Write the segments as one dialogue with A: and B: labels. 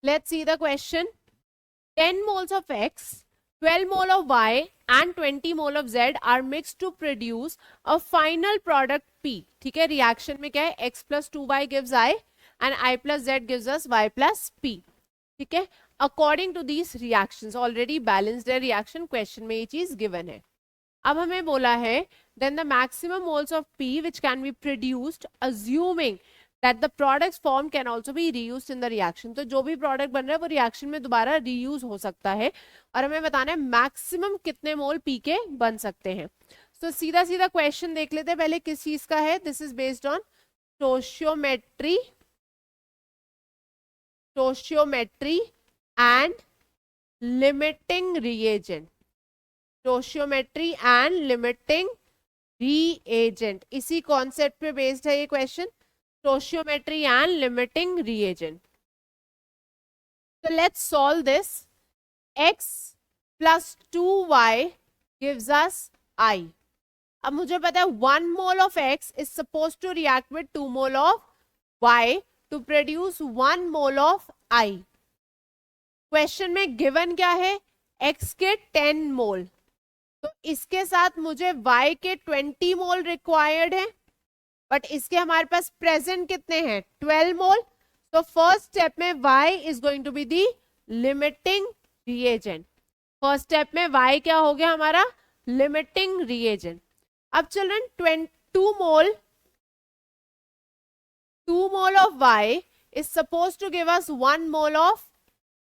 A: Let's see the question. 10 moles of X, 12 mole of Y and 20 mole of Z are mixed to produce a final product P. ठीक है, reaction में क्या है, X plus 2Y gives I and I plus Z gives us Y plus P. ठीक है, according to these reactions already balanced है reaction, question में ये चीज गिवन है. अब हमें बोला है then the maximum moles of P which can be produced assuming that the products formed can also be reused in the reaction. तो जो भी प्रोडक्ट बन रहा है वो रिएक्शन में दोबारा रीयूज हो सकता है और हमें बताना है मैक्सिमम कितने मोल पी के बन सकते हैं. तो सीधा सीधा क्वेश्चन देख लेते हैं पहले किस चीज का है. This is based on stoichiometry and limiting reagent. Stoichiometry and limiting reagent, इसी कॉन्सेप्ट पे बेस्ड है ये question. Stoichiometry and limiting reagent. So let's solve this. X plus 2y gives us I. अब मुझे पता है 1 mole of X is supposed to react with 2 mole of Y to produce 1 mole of I. Question में given क्या है, X के 10 मोल, तो इसके साथ मुझे Y के 20 मोल रिक्वायर्ड है, बट इसके हमारे पास प्रेजेंट कितने हैं, 12 मोल. तो फर्स्ट स्टेप में Y is going to be the limiting reagent. First step में Y क्या हो गया हमारा, लिमिटिंग रिएजेंट. अब children 2 mole of Y is suppose to give us 1 mole of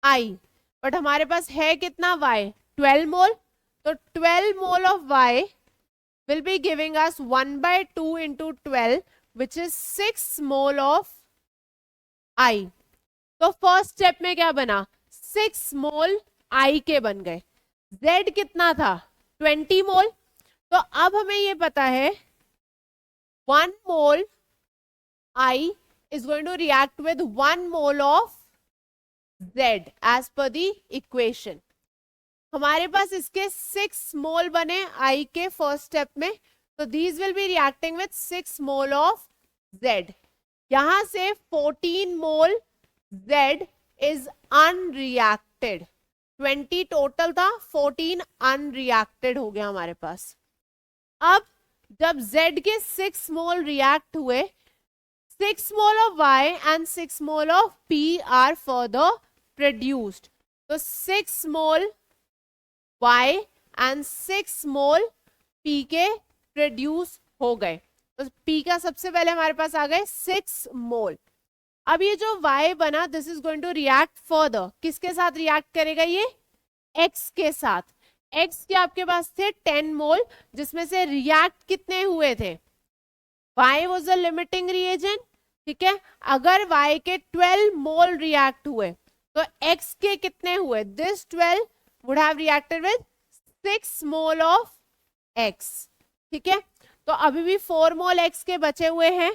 A: I, but हमारे पास है कितना Y, 12 मोल. तो 12 mole of Y will be giving us 1 by 2 into 12 which is 6 mole of I. तो first step में क्या बना, 6 मोल I के बन गए. Z कितना था, 20 मोल. तो अब हमें ये पता है 1 मोल I is going to react with 1 mole of Z as per the equation. हमारे पास इसके 6 मोल बने I के फर्स्ट स्टेप में, तो these will be reacting with 6 mole of Z. यहां से 14 मोल Z इज अनरिएक्टेड. 20 टोटल था, 14 अनरिएक्टेड हो गया हमारे पास. अब जब Z के 6 मोल रिएक्ट हुए, 6 mole of Y and 6 mole of P are further produced. तो 6 mole Y and 6 mole P के प्रोड्यूस हो गए. तो P का सबसे पहले हमारे पास आ गए 6 मोल. अब ये जो Y बना, this is going to react further. किसके साथ रिएक्ट करेगा ये, X के साथ. X के आपके पास थे 10 मोल, जिसमें से रिएक्ट कितने हुए थे, Y was the limiting reagent. ठीक है, अगर Y के 12 मोल रिएक्ट हुए तो X के कितने हुए, this 12 would have reacted with 6 mole of X. ठीक है, तो अभी भी 4 मोल X के बचे हुए हैं.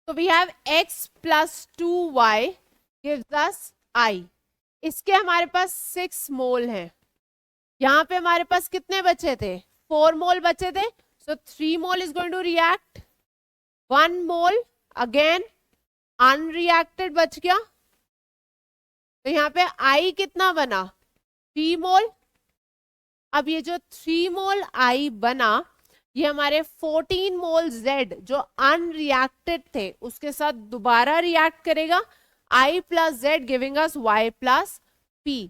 A: तो we have X plus 2Y gives us I. इसके हमारे पास 6 मोल हैं. यहां पे हमारे पास कितने बचे थे, 4 मोल बचे थे. So 3 mole is going to react. 1 mole again unreacted बच गया. तो यहाँ पे I कितना बना, 3 मोल. अब ये जो 3 मोल I बना, ये हमारे 14 मोल Z जो अनरिएक्टेड थे उसके साथ दोबारा रिएक्ट करेगा. I plus Z giving us Y plus P.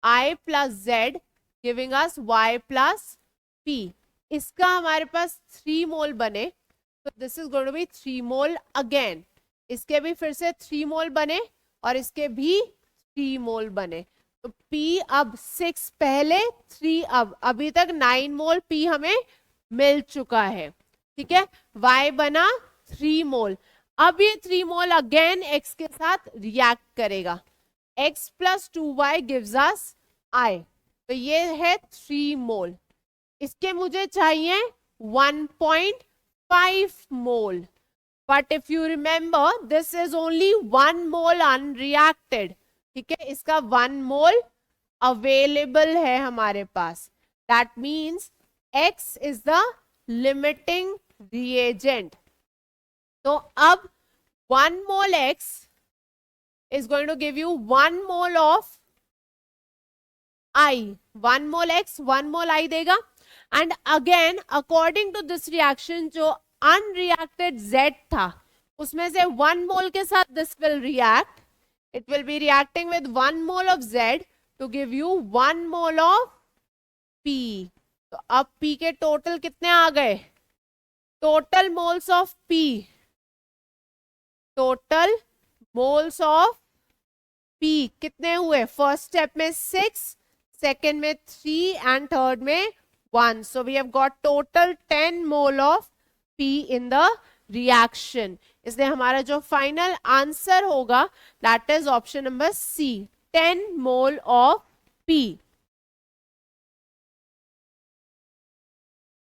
A: I plus Z giving us Y plus P. इसका हमारे पास 3 मोल बने, तो this is going to be 3 mole again. इसके भी फिर से 3 मोल बने और इसके भी 3 मोल बने. तो P अब 6 पहले, 3 अब, अभी तक 9 मोल P हमें मिल चुका है. ठीक है, Y बना 3 मोल. अब ये 3 मोल अगेन X के साथ रिएक्ट करेगा. X plus 2Y gives us I. तो ये है 3 मोल. इसके मुझे चाहिए 1.5 mole. But if you remember this is only 1 mole unreacted. ठीक है, इसका 1 मोल अवेलेबल है हमारे पास. That means X is the limiting reagent. तो अब 1 मोल X is going to give you 1 mole of I. 1 mole X, 1 mole I देगा. And again, according to this reaction, जो unreacted Z था, उसमें से 1 mole के साथ this will react. It will be reacting with 1 mole of Z to give you 1 mole of P. तो अब P के टोटल कितने आ गए? Total moles of P, total moles of P कितने हुए? फर्स्ट स्टेप में 6, सेकेंड में 3 एंड थर्ड में 1. So we have got total 10 mole of P in the reaction. इसलिए हमारा जो फाइनल आंसर होगा that is option number C, 10 mole of P.